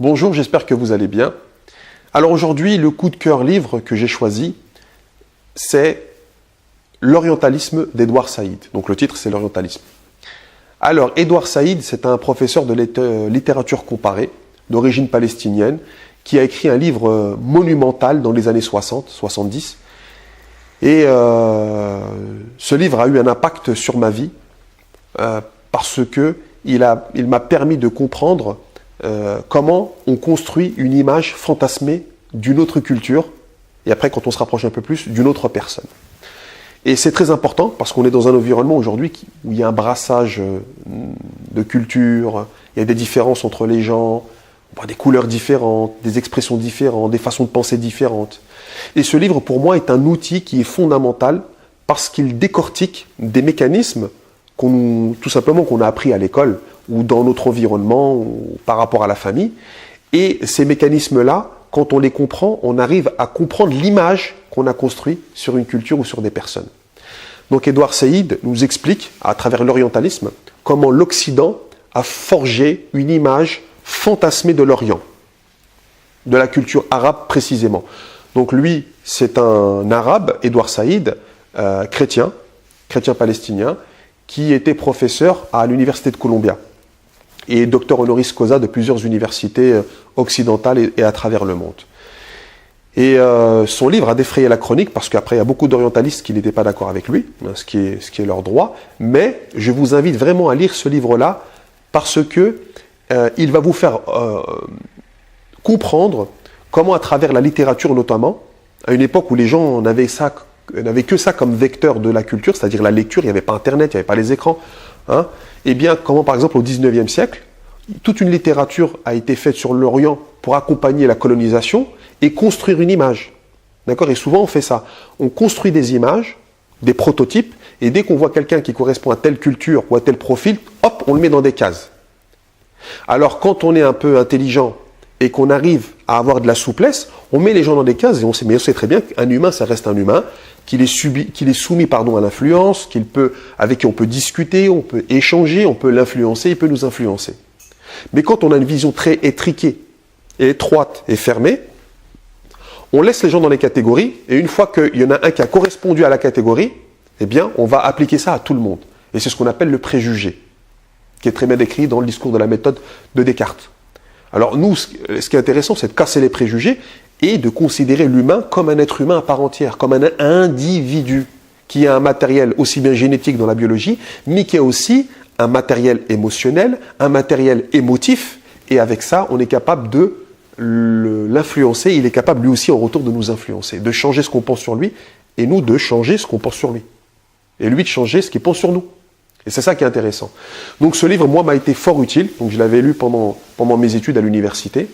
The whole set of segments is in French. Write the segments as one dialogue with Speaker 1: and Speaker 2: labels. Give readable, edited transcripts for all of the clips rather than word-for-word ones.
Speaker 1: Bonjour, j'espère que vous allez bien. Alors aujourd'hui, le coup de cœur livre que j'ai choisi, c'est L'orientalisme d'Edouard Saïd. Donc le titre, c'est L'orientalisme. Alors, Edouard Saïd, c'est un professeur de littérature comparée, d'origine palestinienne, qui a écrit un livre monumental dans les années 60, 70. Et ce livre a eu un impact sur ma vie parce que il m'a permis de comprendre comment on construit une image fantasmée d'une autre culture, et après, quand on se rapproche un peu plus, d'une autre personne. Et c'est très important parce qu'on est dans un environnement aujourd'hui où il y a un brassage de culture, il y a des différences entre les gens, on voit des couleurs différentes, des expressions différentes, des façons de penser différentes. Et ce livre, pour moi, est un outil qui est fondamental parce qu'il décortique des mécanismes tout simplement qu'on a appris à l'école ou dans notre environnement ou par rapport à la famille. Et ces mécanismes-là, quand on les comprend, on arrive à comprendre l'image qu'on a construite sur une culture ou sur des personnes. Donc Edouard Saïd nous explique, à travers l'orientalisme, comment l'Occident a forgé une image fantasmée de l'Orient, de la culture arabe précisément. Donc lui, c'est un arabe, Edouard Saïd, chrétien palestinien, qui était professeur à l'université de Columbia et docteur honoris causa de plusieurs universités occidentales et à travers le monde. Et son livre a défrayé la chronique parce qu'après il y a beaucoup d'orientalistes qui n'étaient pas d'accord avec lui, ce qui est leur droit, mais je vous invite vraiment à lire ce livre-là parce que il va vous faire comprendre comment à travers la littérature notamment, à une époque où les gens n'avaient que ça comme vecteur de la culture, c'est-à-dire la lecture, il n'y avait pas Internet, il n'y avait pas les écrans, et bien comment par exemple au 19e siècle, toute une littérature a été faite sur l'Orient pour accompagner la colonisation et construire une image. D'accord ? Et souvent on fait ça. On construit des images, des prototypes, et dès qu'on voit quelqu'un qui correspond à telle culture ou à tel profil, hop, on le met dans des cases. Alors quand on est un peu intelligent et qu'on arrive à avoir de la souplesse, on met les gens dans des cases et on sait très bien qu'un humain, ça reste un humain, qu'il est soumis à l'influence, avec qui on peut discuter, on peut échanger, on peut l'influencer, il peut nous influencer. Mais quand on a une vision très étriquée, et étroite et fermée, on laisse les gens dans les catégories, et une fois qu'il y en a un qui a correspondu à la catégorie, eh bien, on va appliquer ça à tout le monde. Et c'est ce qu'on appelle le préjugé, qui est très bien décrit dans le discours de la méthode de Descartes. Alors nous, ce qui est intéressant, c'est de casser les préjugés et de considérer l'humain comme un être humain à part entière, comme un individu qui a un matériel aussi bien génétique dans la biologie, mais qui a aussi un matériel émotionnel, un matériel émotif, et avec ça, on est capable de l'influencer, il est capable lui aussi en retour de nous influencer, de changer ce qu'on pense sur lui, et nous de changer ce qu'on pense sur lui, et lui de changer ce qu'il pense sur nous. Et c'est ça qui est intéressant. Donc ce livre, moi, m'a été fort utile. Donc je l'avais lu pendant mes études à l'université.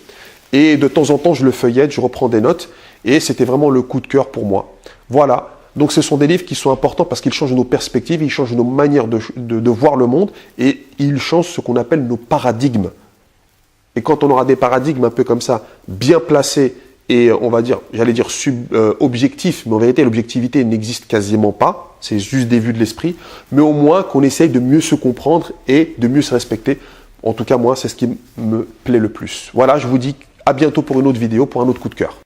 Speaker 1: Et de temps en temps, je le feuillette, je reprends des notes. Et c'était vraiment le coup de cœur pour moi. Voilà. Donc ce sont des livres qui sont importants parce qu'ils changent nos perspectives, ils changent nos manières de voir le monde. Et ils changent ce qu'on appelle nos paradigmes. Et quand on aura des paradigmes un peu comme ça, bien placés, et on va dire, objectifs, mais en vérité, l'objectivité n'existe quasiment pas. C'est juste des vues de l'esprit. Mais au moins qu'on essaye de mieux se comprendre et de mieux se respecter. En tout cas, moi, c'est ce qui me plaît le plus. Voilà, je vous dis à bientôt pour une autre vidéo, pour un autre coup de cœur.